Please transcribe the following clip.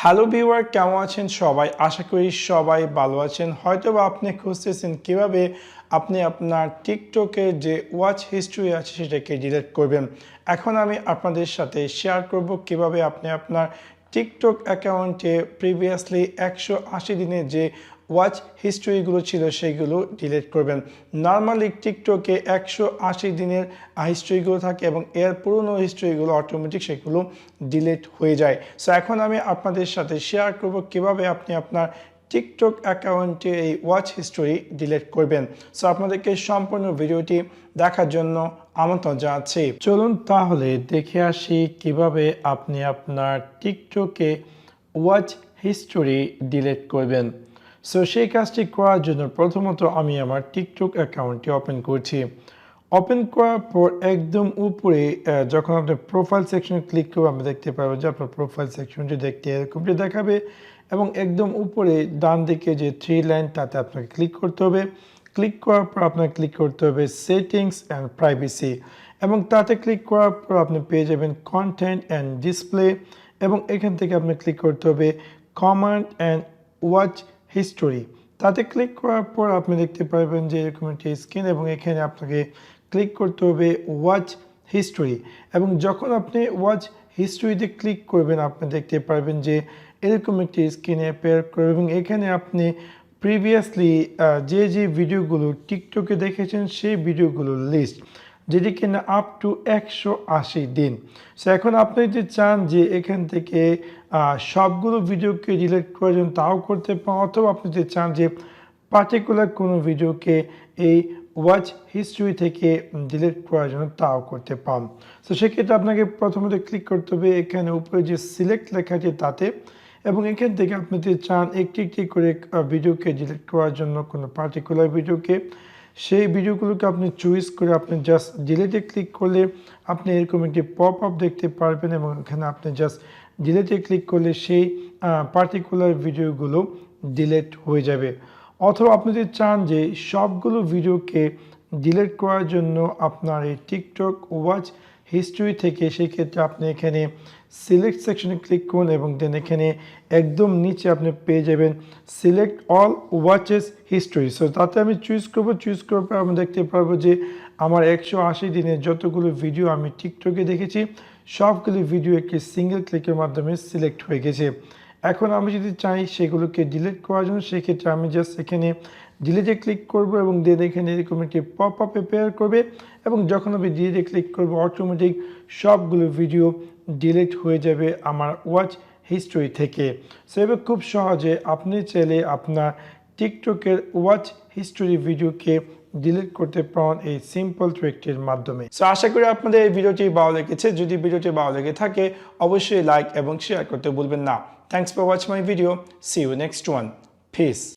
Hello viewer, কেমন আছেন সবাই? আশা করি সবাই ভালো আছেন। হয়তোবা আপনি খুঁজতেছেন কিভাবে আপনি আপনার টিকটকের যে ওয়াচ হিস্ট্রি আছে সেটাকে ডিলিট করবেন। এখন আমি আপনাদের সাথে শেয়ার করব কিভাবে আপনি আপনার টিকটক অ্যাকাউন্টে প্রিভিয়াসলি 180 দিনের যে ওয়াচ হিস্ট্রিগুলো ছিল সেগুলো ডিলিট করবেন। নর্মালি টিকটকে 180 দিনের হিস্ট্রিগুলো থাকে এবং এর পুরনো হিস্ট্রিগুলো অটোমেটিক সেগুলো ডিলিট হয়ে যায়। সো এখন আমি আপনাদের সাথে শেয়ার করব কিভাবে আপনি আপনার টিকটক অ্যাকাউন্টে এই ওয়াচ হিস্টোরি ডিলিট করবেন। সো আপনাদেরকে সম্পূর্ণ ভিডিওটি দেখার জন্য আমন্ত্রণ জানাচ্ছি। চলুন তাহলে দেখে আসি কিভাবে আপনি আপনার টিকটকে ওয়াচ হিস্টোরি ডিলিট করবেন। সো সেই কাজটি করার জন্য প্রথমত আমি আমার টিকটক অ্যাকাউন্টটি ওপেন করছি। ওপেন করার পর একদম উপরে যখন আপনি প্রোফাইল সেকশনে ক্লিক করবেন, আমরা দেখতে পাবো যে আপনার প্রোফাইল সেকশনটি দেখতে এরকমটি দেখাবে এবং একদম উপরে ডান দিকে যে 3 লাইন তাতে আপনাকে ক্লিক করতে হবে। ক্লিক করার পর আপনাকে ক্লিক করতে হবে সেটিংস অ্যান্ড প্রাইভেসি এবং তাতে ক্লিক করার পর আপনি পেয়ে যাবেন কন্টেন্ট অ্যান্ড ডিসপ্লে এবং এখান থেকে আপনি ক্লিক করতে হবে কমান্ড অ্যান্ড ওয়াচ হিস্টোরি। তাতে ক্লিক করার পর আপনি দেখতে পারবেন যে এরকম একটি স্ক্রিন এবং এখানে আপনাকে ক্লিক করতে হবে ওয়াচ হিস্টোরি এবং যখন আপনি ওয়াচ হিস্টোরিতে ক্লিক করবেন আপনি দেখতে পারবেন যে এরকম একটি স্ক্রিনে অ্যাপিয়ার করবে এবং এখানে আপনি প্রিভিয়াসলি যে ভিডিওগুলো টিকটকে দেখেছেন সেই ভিডিওগুলোর লিস্ট, যেটি কিনা আপ টু 180 দিন। সো এখন আপনি যদি চান যে এখান থেকে সবগুলো ভিডিওকে ডিলিট করার জন্য তাও করতে পারেন, অথবা আপনি যদি চান যে পার্টিকুলার কোনো ভিডিওকে এই ওয়াচ হিস্ট্রি থেকে ডিলিট করার জন্য তাও করতে পারেন। সো সেক্ষেত্রে আপনাকে প্রথমত ক্লিক করতে হবে এখানে উপরে যে সিলেক্ট লেখাটি তাতে এবং এখান থেকে আপনি যদি চান একটি একটি করে ভিডিওকে ডিলিট করার জন্য কোনো পার্টিকুলার ভিডিওকে, সেই ভিডিওগুলোকে আপনি চুজ করে আপনি জাস্ট ডিলিটে ক্লিক করলে আপনি এরকম একটি পপ আপ দেখতে পারবেন এবং এখানে আপনি জাস্ট ডিলিটে ক্লিক করলে সেই পার্টিকুলার ভিডিওগুলো ডিলিট হয়ে যাবে। অথবা আপনি যদি চান যে সবগুলো ভিডিওকে ডিলিট করার জন্য আপনার এই টিকটক ওয়াচ হিস্ট্রি থেকে, সেই ক্ষেত্রে আপনি এখানে সিলেক্ট সেকশনে ক্লিক করুন এবং দেন এখানে একদম নিচে আপনি পেয়ে যাবেন select all watches history. So তাতে আমি চুজ করার পর আমি দেখতে পারবো যে আমার 180 দিনের যতগুলো ভিডিও আমি টিকটকে দেখেছি সবগুলো ভিডিও একটি সিঙ্গেল ক্লিকের মাধ্যমে সিলেক্ট হয়ে গেছে। এখন আমি যদি চাই সেগুলোকে ডিলিট করার জন্য সেক্ষেত্রে আমি জাস্ট এখানে ডিলিটে ক্লিক করব এবং দেন এখানে এরকম একটি পপ আপ অ্যাপিয়ার করবে এবং যখন আমি ডিলিটে ক্লিক করব অটোমেটিক সবগুলো ভিডিও ডিলিট হয়ে যাবে আমার ওয়াচ হিস্ট্রি থেকে। সো এবার খুব সহজে আপনি চাইলে আপনার টিকটকের ওয়াচ হিস্ট্রি ভিডিওকে ডিলিট করতে পারেন এই সিম্পল ট্রিকটির মাধ্যমে। সো আশা করি আপনাদের এই ভিডিওটি ভালো লেগেছে। যদি ভিডিওটি ভালো লেগে থাকে অবশ্যই লাইক এবং শেয়ার করতে ভুলবেন না। Thanks for watching my video. See you next one. Peace.